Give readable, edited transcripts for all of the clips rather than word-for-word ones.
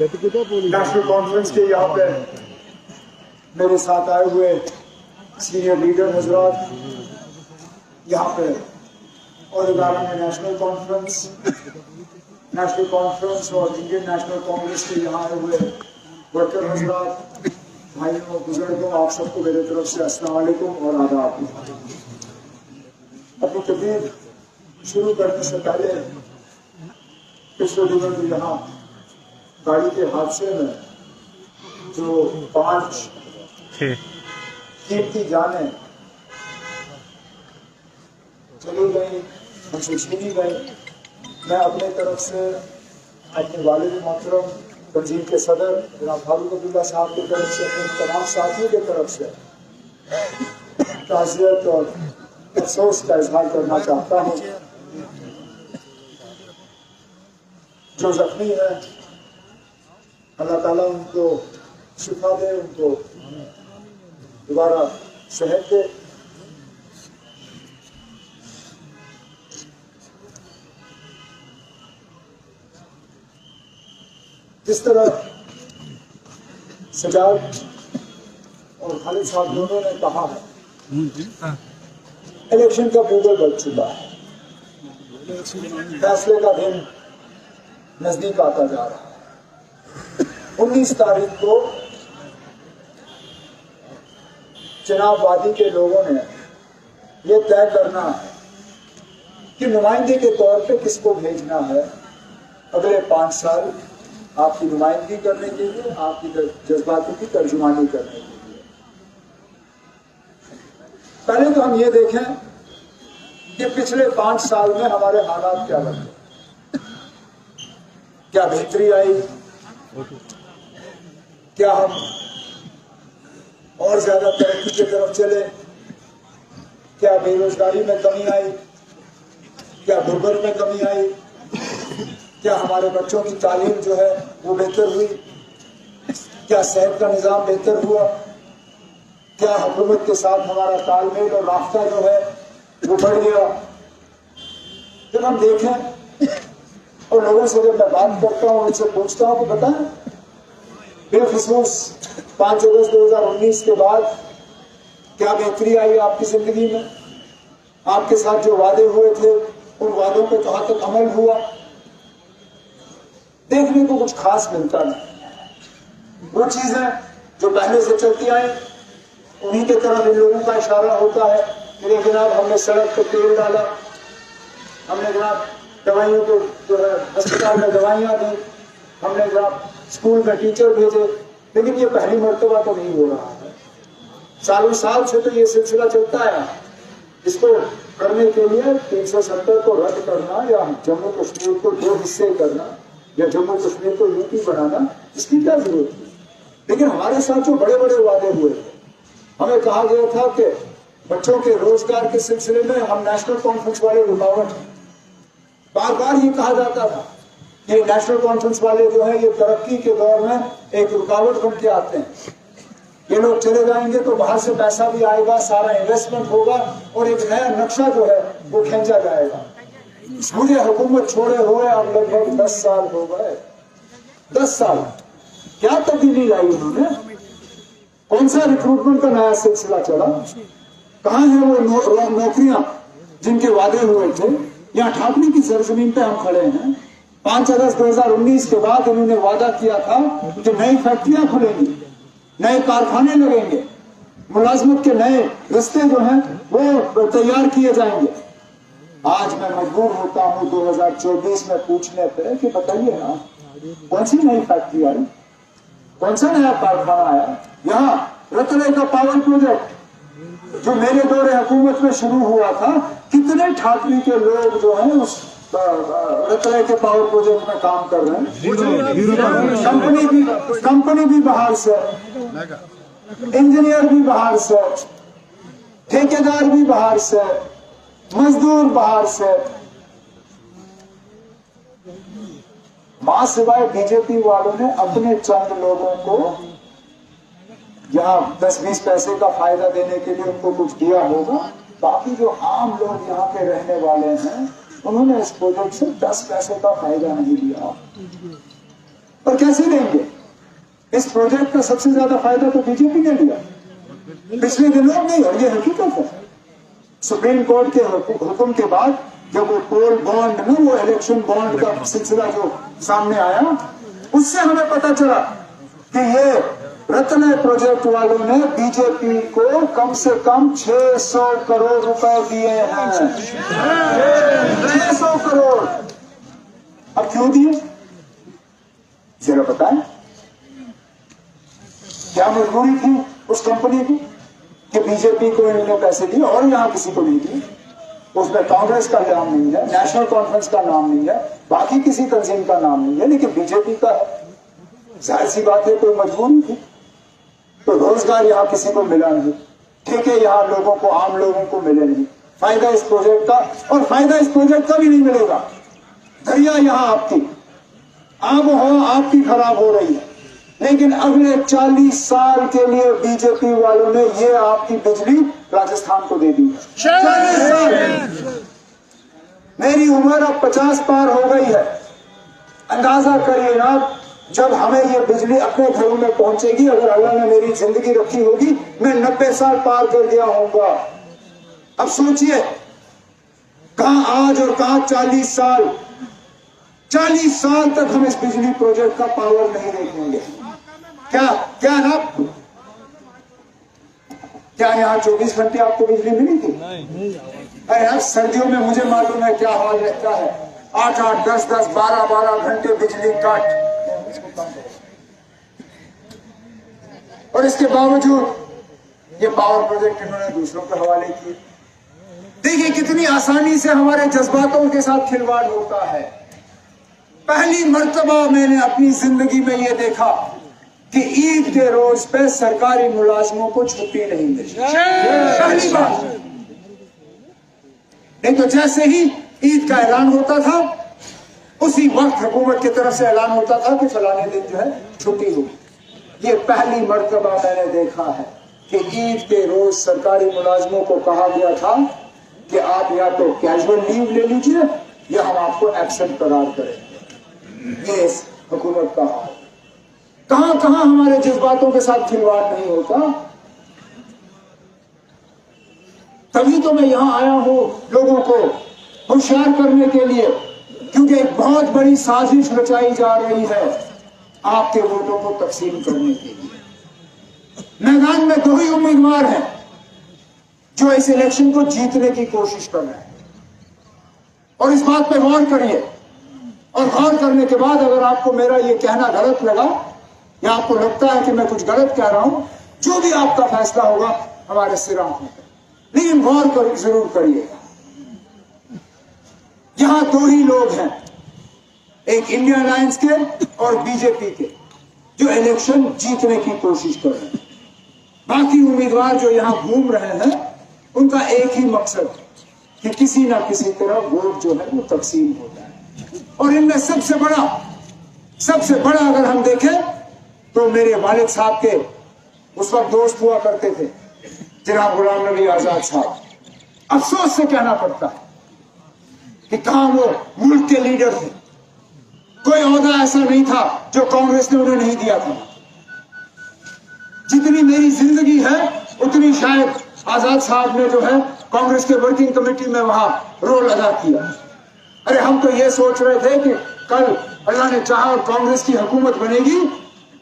National conference के यहाँ पे मेरे साथ आए हुए सीनियर लीडर हजरात, यहाँ पे और नेशनल कॉन्फ्रेंस और इंडियन नेशनल कांग्रेस के यहाँ आए हुए वर्कर हजरात, भाइयों बुजुर्गों, आप सबको मेरे तरफ से अस्सलाम वालेकुम और आदाब। अपनी तकरीर शुरू करने से पहले पिछले दिनों में यहाँ गाड़ी के हादसे में जो 5 कीमती जानें चली गई, हमसे छीनी गई, मैं अपने तरफ से अपने वालिद मोहतरम तंजीम के सदर जनाब फारूक अब्दुल्ला साहब की तरफ से, अपने तमाम साथियों की तरफ से ताज़ियत और अफसोस का इजहार करना चाहता हूँ। जो जख्मी है अल्लाह ताला उनको शिफा दे, उनको दोबारा सेहत दे। जिस तरह सजाद और खालिद साहब दोनों ने कहा है, इलेक्शन का पूर्व बच चुका है, फैसले का दिन नजदीक आता जा रहा है। 19 तारीख को चुनाव वादी के लोगों ने यह तय करना है कि नुमाइंदे के तौर पे किसको भेजना है अगले 5 साल आपकी नुमाइंदगी करने के लिए, आपकी जज्बातों की तर्जुमानी करने के लिए। पहले तो हम ये देखें कि पिछले 5 साल में हमारे हालात क्या बने, क्या बेहतरी आई, क्या हम और ज्यादा तरक्की की तरफ चले, क्या बेरोजगारी में कमी आई, क्या गुर्बत में कमी आई, क्या हमारे बच्चों की तालीम जो है वो बेहतर हुई, क्या सेहत का निज़ाम बेहतर हुआ, क्या हुकूमत के साथ हमारा तालमेल और रास्ता जो है वो बढ़ गया। जब हम देखें और लोगों से जब मैं बात करता हूँ, उनसे पूछता हूँ कि बताएं बेखुसूस 5 अगस्त 2019 के बाद क्या बेहतरी आई आपकी जिंदगी में, आपके साथ जो वादे हुए थे उन वादों पे कहाँ तक अमल हुआ। देखने को कुछ खास मिलता नहीं। वो चीजें जो पहले से चलती आई उन्हीं के तरफ इन लोगों का इशारा होता है कि जनाब हमने सड़क पर तेल डाला, हमने जनाब दवाइयों को जो है अस्पताल में दवाइयाँ दी, हमने जनाब स्कूल में टीचर भेजे। लेकिन ये पहली मर्तबा तो नहीं हो रहा है, सालों साल से तो ये सिलसिला चलता है। इसको करने के लिए 370 को रद्द करना या जम्मू कश्मीर को 2 हिस्से करना या जम्मू कश्मीर को यूपी बनाना, इसकी क्या जरूरत थी। लेकिन हमारे साथ जो बड़े बड़े वादे हुए थे, हमें कहा गया था कि बच्चों के रोजगार के सिलसिले में हम नेशनल कॉन्फ्रेंस वाले रुकावट हैं। बार बार ये कहा जाता था कि नेशनल कॉन्फ्रेंस वाले जो है ये तरक्की के दौर में एक रुकावट बन के आते हैं। ये लोग चले जाएंगे तो बाहर से पैसा भी आएगा, सारा इन्वेस्टमेंट होगा और एक नया नक्शा जो है वो खींचा जाएगा। मुझे हुकूमत छोड़े हुए अब लगभग 10 साल हो गए। 10 साल क्या तब्दीली लाई उन्होंने? कौन सा रिक्रूटमेंट का नया सिलसिला चला? कहाँ है वो नौकरियां जिनके वादे हुए थे? यहाँ ठाकनी की सरजमीन पे हम खड़े हैं। 5 अगस्त 2019 के बाद उन्होंने वादा किया था कि नई फैक्ट्रियां खुलेंगी, नए कारखाने लगेंगे, मुलाजमत के नए रिश्ते जो हैं वो तैयार किए जाएंगे। आज मैं मजबूर होता हूँ 2024 में पूछने पे कि बताइए ना, कौन सी नई फैक्ट्री आई, कौन सा नया कारखाना आया? यहाँ रतले का पावर प्रोजेक्ट जो मेरे दौरे हुकूमत में शुरू हुआ था, कितने ठाकरी के लोग जो हैं उस रतले के पावर प्रोजेक्ट में काम कर रहे हैं। कंपनी भी बाहर से, इंजीनियर भी बाहर से, ठेकेदार भी बाहर से, मजदूर बाहर से। मां सिवाय बीजेपी वालों ने अपने चंद लोगों को यहाँ 10-20 पैसे का फायदा देने के लिए उनको कुछ दिया होगा। बाकी जो आम लोग यहाँ के रहने वाले हैं उन्होंने इस प्रोजेक्ट से 10 पैसे का फायदा नहीं लिया। और कैसे लेंगे? इस प्रोजेक्ट का सबसे ज्यादा फायदा तो बीजेपी ने लिया पिछले दिनों में, और ये हकीकत है। सुप्रीम कोर्ट के हुक्म के बाद जब वो पोल बॉन्ड ना, वो इलेक्शन बॉन्ड का सिलसिला जो सामने आया, उससे हमें पता चला कि ये रत्न प्रोजेक्ट वालों ने बीजेपी को कम से कम 600 करोड़ रुपए दिए हैं। 600 करोड़। अब क्यों दिए जरा बताएं? क्या मजबूरी थी उस कंपनी की कि बीजेपी को इन्होंने पैसे दिए और यहां किसी को नहीं दिए? उसमें कांग्रेस का नाम नहीं है, नेशनल कॉन्फ्रेंस का नाम नहीं है, बाकी किसी तंजीम का नाम नहीं है, लेकिन बीजेपी का है। जाहिर सी बात है, कोई मजबूरी थी। तो रोजगार यहां किसी को मिला नहीं, ठेके यहां लोगों को, आम लोगों को मिले नहीं। फायदा इस प्रोजेक्ट का, और फायदा इस प्रोजेक्ट का भी नहीं मिलेगा। दरिया यहां आपकी, आब हवा आपकी खराब हो रही है, लेकिन अगले 40 साल के लिए बीजेपी वालों ने ये आपकी बिजली राजस्थान को दे दी। 40 साल। मेरी उम्र अब 50 पार हो गई है। अंदाजा करिए ना, जब हमें ये बिजली अपने घरों में पहुंचेगी, अगर अल्लाह ने मेरी जिंदगी रखी होगी, मैं 90 साल पार कर गया होऊंगा। अब सोचिए, कहां आज और कहां 40 साल। 40 साल तक हम इस बिजली प्रोजेक्ट का पावर नहीं देखेंगे। क्या ना, क्या यहाँ 24 घंटे आपको बिजली मिली थी? अरे यार, सर्दियों में मुझे मालूम है क्या हाल रहता है। 8-8, 10-10, 12-12 घंटे बिजली काट, और इसके बावजूद ये पावर प्रोजेक्ट इन्होंने दूसरों के हवाले किए। देखिए कितनी आसानी से हमारे जज्बातों के साथ खिलवाड़ होता है। पहली मर्तबा मैंने अपनी जिंदगी में ये देखा कि ईद के रोज पे सरकारी मुलाजमों को छुट्टी नहीं मिली। पहली बार। नहीं तो जैसे ही ईद का ऐलान होता था, उसी वक्त हुकूमत की तरफ से ऐलान होता था कि फलाने दिन जो है छुट्टी होगी। ये पहली मर्तबा मैंने देखा है कि ईद के रोज सरकारी मुलाजमों को कहा गया था कि आप या तो कैजुअल लीव ले लीजिए या हम आपको एब्सेंट करार करेंगे। ये इस हुकूमत का हाल। कहां कहां हमारे जज्बातों के साथ खिलवाड़ नहीं होता। तभी तो मैं यहां आया हूं लोगों को होशियार करने के लिए, क्योंकि एक बहुत बड़ी साजिश रचाई जा रही है आपके वोटों को तकसीम करने के लिए। मैदान में 2 ही उम्मीदवार हैं जो इस इलेक्शन को जीतने की कोशिश कर रहे हैं। और इस बात पे गौर करिए, और गौर करने के बाद अगर आपको मेरा ये कहना गलत लगा या आपको लगता है कि मैं कुछ गलत कह रहा हूं, जो भी आपका फैसला होगा हमारे सिर आंखों पे, लेकिन गौर जरूर करिएगा। यहां 2 ही लोग हैं, एक इंडिया अलायंस के और बीजेपी के, जो इलेक्शन जीतने की कोशिश कर रहे हैं। बाकी उम्मीदवार जो यहां घूम रहे हैं, उनका एक ही मकसद है कि किसी ना किसी तरह वोट जो है वो तकसीम हो जाए। और इनमें सबसे बड़ा अगर हम देखें तो मेरे वालिद साहब के उस वक्त दोस्त हुआ करते थे जनाब गुलाम नबी आजाद साहब। अफसोस से कहना पड़ता है कि कहां वो मुल्क के लीडर थे। कोई ओहदा ऐसा नहीं था जो कांग्रेस ने उन्हें नहीं दिया था। जितनी मेरी जिंदगी है उतनी शायद आजाद साहब ने जो है कांग्रेस के वर्किंग कमेटी में वहां रोल अदा किया। अरे हम तो ये सोच रहे थे कि कल अल्लाह ने चाहा और कांग्रेस की हुकूमत बनेगी,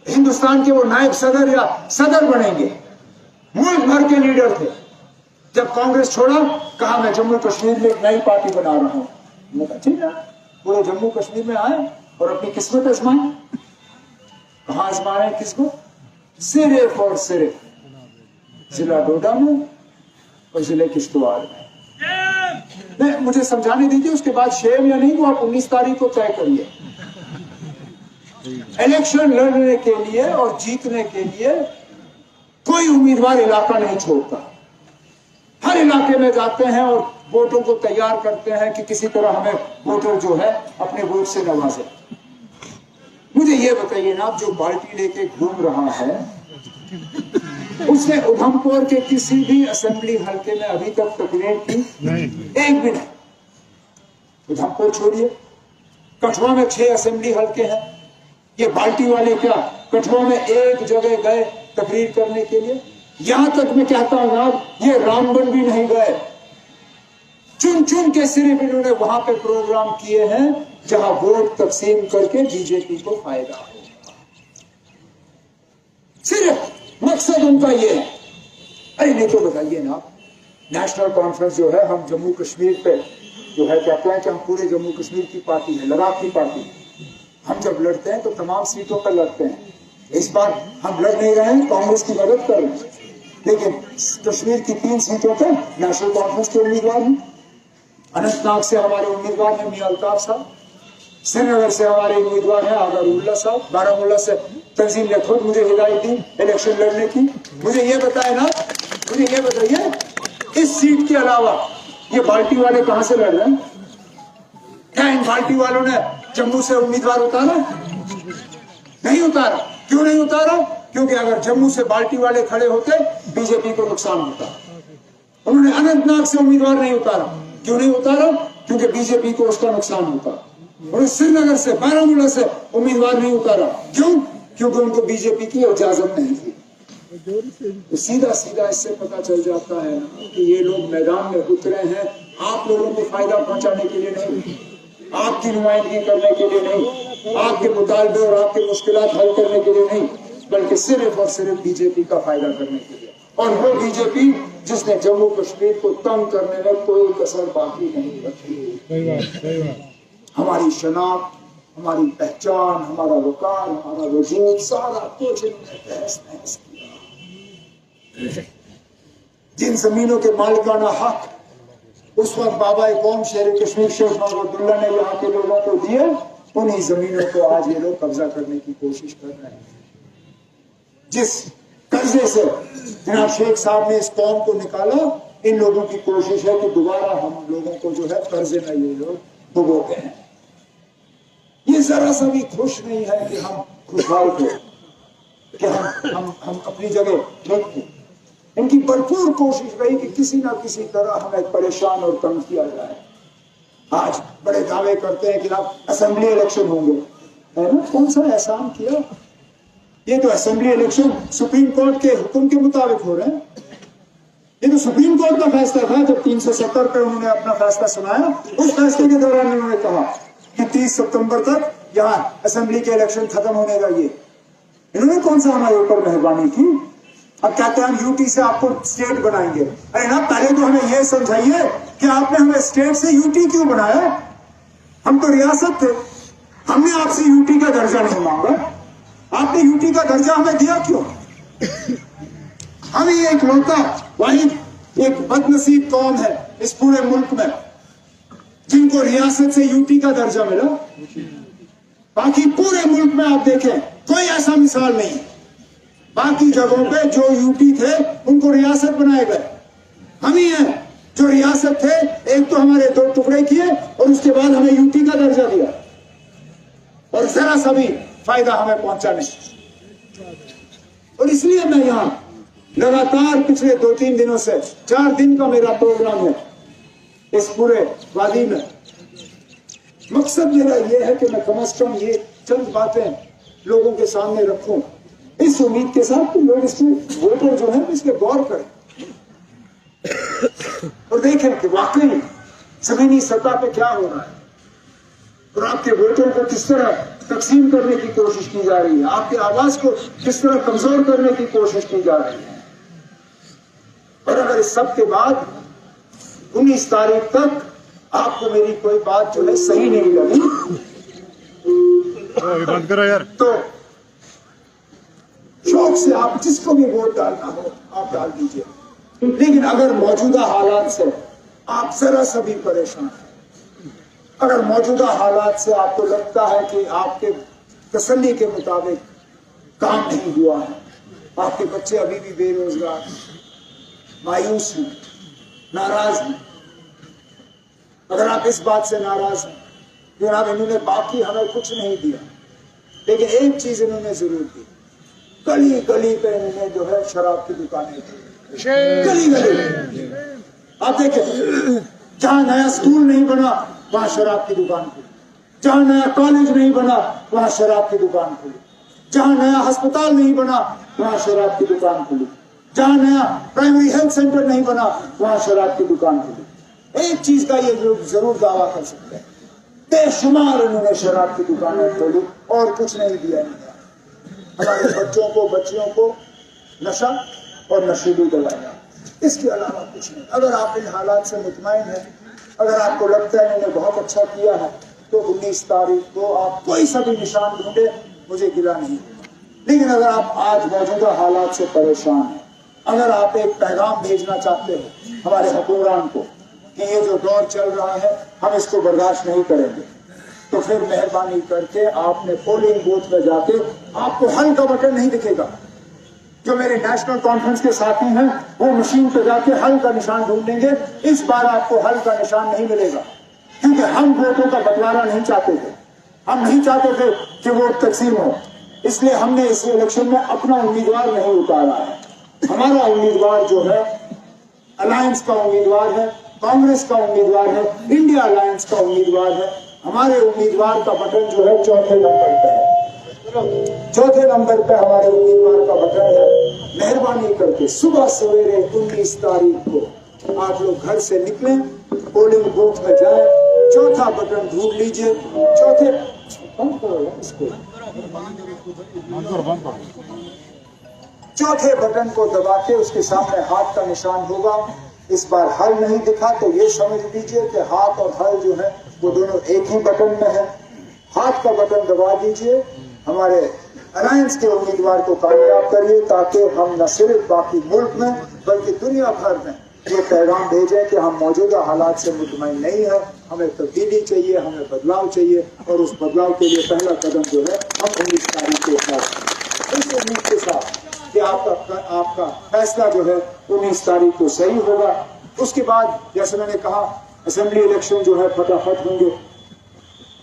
हिंदुस्तान के वो नायब सदर या सदर बनेंगे। मुल्क भर के लीडर थे। जब कांग्रेस छोड़ा, कहा मैं जम्मू कश्मीर में एक नई पार्टी बना रहा हूं। मैं कहा ठीक है, पूरे जम्मू कश्मीर में आए और अपनी किस्मत आजमाए। कहां आजमाए किसको? सिर्फ और सिर्फ जिला डोडा में और जिले किश्तवाड़ में। नहीं, मुझे समझाने दीजिए, उसके बाद शेम या नहीं वो आप 19 तारीख को तय करिए। इलेक्शन लड़ने के लिए और जीतने के लिए कोई उम्मीदवार इलाका नहीं छोड़ता। हर इलाके में जाते हैं और वोटों को तैयार करते हैं कि किसी तरह हमें वोटर जो है अपने वोट से नवाजे। मुझे ये बताइए ना, आप जो पार्टी लेके घूम रहा है, उसने उधमपुर के किसी भी असेंबली हल्के में अभी तक तकरीर की? नहीं, एक भी नहीं। उधमपुर छोड़िए, कठुआ में 6 असेंबली हल्के हैं, ये बाल्टी वाले क्या कठुआ में एक जगह गए तकरीर करने के लिए? यहां तक मैं कहता हूं ना, ये रामबन भी नहीं गए। चुन चुन के सिर्फ इन्होंने वहां पे प्रोग्राम किए हैं जहां वोट तकसीम करके बीजेपी को फायदा होगा। सिर्फ मकसद उनका ये है। अरे नहीं तो बताइए ना, नेशनल कॉन्फ्रेंस जो है, हम जम्मू कश्मीर पे जो है कहते हैं कि हम पूरे जम्मू कश्मीर की पार्टी है, लद्दाख की पार्टी। हम जब लड़ते हैं तो तमाम सीटों पर लड़ते हैं। इस बार हम लड़ नहीं रहे हैं, कांग्रेस की मदद कर रहे हैं, लेकिन कश्मीर की 3 सीटों पर नेशनल कॉन्फ्रेंस के उम्मीदवार हैं। अनंतनाग से हमारे उम्मीदवार हैं मियां अल्ताफ साहब, श्रीनगर से हमारे उम्मीदवार हैं आगरुल्ला साहब, बारामूला से तंजीम ने खुद मुझे हिदायत दी इलेक्शन लड़ने की। मुझे ये बताए ना, मुझे ये बताइए, इस सीट के अलावा ये बाल्टी वाले कहां से लड़ रहे हैं? क्या इन बाल्टी वालों ने जम्मू से उम्मीदवार उतारा? नहीं उतारा। क्यों नहीं उतारा? क्योंकि अगर जम्मू से बाल्टी वाले खड़े होते बीजेपी को नुकसान होता। उन्होंने अनंतनाग से उम्मीदवार नहीं उतारा। क्यों नहीं उतारा? क्योंकि बीजेपी को उसका नुकसान होता। उन्होंने श्रीनगर से, बारामूला से उम्मीदवार नहीं उतारा। क्यों? क्योंकि उनको बीजेपी की इजाजत नहीं थी। तो सीधा सीधा इससे पता चल जाता है ना कि ये लोग मैदान में उतरे हैं आप लोगों को फायदा पहुंचाने के लिए नहीं, आपकी नुमाइंदगी करने के लिए नहीं, आपके मुतालबे और आपकी मुश्किलात हल करने के लिए नहीं, बल्कि सिर्फ और सिर्फ बीजेपी का फायदा करने के लिए। और वो बीजेपी जिसने जम्मू कश्मीर को तंग करने में कोई कसर बाकी नहीं रखी। हमारी शनाख्त, हमारी पहचान, हमारा वकार, हमारा वजूद, सारा कुछ इन्होंने तहस नहस किया। जिन जमीनों के मालिकाना हक उस वक्त बाबा कौम शेर कश्मीर शेख महमूदुल्लाह ने यहाँ के लोगों को दिए, उन्हीं जमीनों को आज ये लोग कब्जा करने की कोशिश कर रहे हैं। जिस कर्जे से जनाब शेख साहब ने इस कौम को निकाला, इन लोगों की कोशिश है कि दोबारा हम लोगों को जो है कर्जे में ये लोग डुबोते हैं। ये जरा सा भी खुश नहीं है कि हम खुशहाल थे, कि हम अपनी जगह ठीक थे। इनकी भरपूर कोशिश रही कि किसी ना किसी तरह हमें परेशान और तंग किया जाए। आज बड़े दावे करते हैं कि अब असेंबली इलेक्शन होंगे, है ना? कौन सा एहसान किया? ये तो असेंबली इलेक्शन सुप्रीम कोर्ट के हुक्म के मुताबिक हो रहे हैं। ये तो सुप्रीम कोर्ट का फैसला था। जब 370 पे उन्होंने अपना फैसला सुनाया, उस फैसले के दौरान उन्होंने कहा कि 30 सितंबर तक यहाँ असेंबली के इलेक्शन खत्म होने चाहिए। इन्होंने कौन सा हमारे ऊपर मेहरबानी की? अब कहते हैं हम यूटी से आपको स्टेट बनाएंगे। अरे ना, पहले तो हमें यह समझाइए कि आपने हमें स्टेट से यूटी क्यों बनाया? हम तो रियासत थे, हमने आपसे यूटी का दर्जा नहीं मांगा। आपने यूटी का दर्जा हमें दिया क्यों? हम ही एक लौटा वाहिद एक बदनसीब कौम है इस पूरे मुल्क में जिनको रियासत से यूटी का दर्जा मिला। बाकी पूरे मुल्क में आप देखें कोई ऐसा मिसाल नहीं। बाकी जगहों पे जो यूटी थे उनको रियासत बनाए गए। हम ही हैं जो रियासत थे, एक तो हमारे 2 टुकड़े किए और उसके बाद हमें यूटी का दर्जा दिया, और जरा सा भी फायदा हमें पहुंचा नहीं। और इसलिए मैं यहां लगातार पिछले 2-3 दिनों से 4 दिन का मेरा प्रोग्राम है इस पूरे वादी में। मकसद मेरा यह है कि मैं कम से कम ये चंद बातें लोगों के सामने रखूं, इस उम्मीद के साथ कि लोग इसके वोटर जो है इसके गौर करें और देखें कि वाकई जमीनी सतह पे क्या हो रहा है और आपके वोटर को किस तरह तकसीम करने की कोशिश की जा रही है, आपकी आवाज को किस तरह कमजोर करने की कोशिश की जा रही है। और अगर इस सब के बाद 19 तारीख तक आपको मेरी कोई बात जो है सही नहीं लगी बंद करो यार, तो शौक से आप जिसको भी वोट डालना हो आप डाल दीजिए। लेकिन अगर मौजूदा हालात से आप जरा सा भी परेशान हैं, अगर मौजूदा हालात से आपको लगता है कि आपके तसल्ली के मुताबिक काम नहीं हुआ है, आपके बच्चे अभी भी बेरोजगार हैं, मायूस हैं, नाराज हैं, अगर आप इस बात से नाराज हैं कि जनाब इन्होंने बाकी हमें कुछ नहीं दिया, लेकिन एक चीज इन्होंने जरूर दी, गली गली पे इन्होंने जो है शराब की दुकानें दी, गली गली। आप देखें जहां नया स्कूल नहीं बना वहां शराब की दुकान खुली, जहां नया कॉलेज नहीं बना वहां शराब की दुकान खुली, जहां नया अस्पताल नहीं बना वहां शराब की दुकान खुली, जहां नया प्राइमरी हेल्थ सेंटर नहीं बना वहां शराब की दुकान खुली। एक चीज का ये लोग जरूर दावा कर सकते हैं, बेशुमार उन्होंने शराब की दुकानें खोली और कुछ नहीं दिया इन्होंने। हमारे बच्चों को बच्चियों को नशा और नशीली दवाइयां, इसके अलावा कुछ नहीं। अगर आप इन हालात से मुतमईन हैं, अगर आपको लगता है इन्होंने बहुत अच्छा किया है, तो 19 तारीख को आप कोई सा भी निशान ढूंढे, मुझे गिला नहीं। लेकिन अगर आप आज मौजूदा हालात से परेशान हैं, अगर आप एक पैगाम भेजना चाहते हो हमारे हुक्मरान को कि ये जो दौर चल रहा है हम इसको बर्दाश्त नहीं करेंगे, तो फिर मेहरबानी करके आपने पोलिंग बूथ में जाके, आपको हल का बटन नहीं दिखेगा। जो मेरे नेशनल कॉन्फ्रेंस के साथी हैं वो मशीन पे जाके हल का निशान ढूंढेंगे। इस बार आपको हल का निशान नहीं मिलेगा, क्योंकि हम वोटों का बंटवारा नहीं चाहते थे। हम नहीं चाहते थे कि वोट तकसीम हो, इसलिए हमने इस इलेक्शन में अपना उम्मीदवार नहीं उतारा है। हमारा उम्मीदवार जो है अलायंस का उम्मीदवार है, कांग्रेस का उम्मीदवार है, इंडिया अलायंस का उम्मीदवार है। हमारे उम्मीदवार का बटन जो है चौथे नंबर पे है। चौथे नंबर पे हमारे उम्मीदवार का बटन है। मेहरबानी करके सुबह सवेरे 19 तारीख को आप लोग घर से निकलें, पोलिंग बूथ में जाएं, चौथा बटन ढूंढ लीजिए। चौथे बटन को दबा के उसके सामने हाथ का निशान होगा। इस बार हल नहीं दिखा तो ये समझ लीजिए कि हाथ और हल जो है वो दोनों एक ही बटन में है। हाथ का बटन दबा दीजिए, हमारे अलायंस के उम्मीदवार को कामयाब करिए, ताकि हम न सिर्फ बाकी मुल्क में बल्कि दुनिया भर में ये पैगाम भेजें कि हम मौजूदा हालात से मुतमईन नहीं है, हमें तब्दीली चाहिए, हमें बदलाव चाहिए। और उस बदलाव के लिए पहला कदम जो है हम 19 तारीख के साथ, इस उम्मीद के साथ कि आपका फैसला जो है 19 तारीख को सही होगा। उसके बाद जैसे मैंने कहा असेंबली इलेक्शन जो है फटाफट होंगे,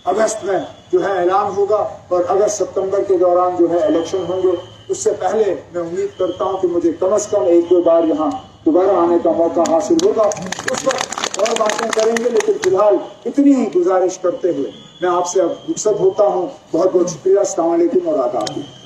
अगस्त में जो है ऐलान होगा और अगस्त सितंबर के दौरान जो है इलेक्शन होंगे। उससे पहले मैं उम्मीद करता हूं कि मुझे कम से कम 1-2 बार यहाँ दोबारा आने का मौका हासिल होगा। उस वक्त और बातें करेंगे, लेकिन फिलहाल इतनी ही गुजारिश करते हुए मैं आपसे अब रुखसत होता हूँ। बहुत बहुत शुक्रिया। अस्सलाम वालेकुम और आदाब।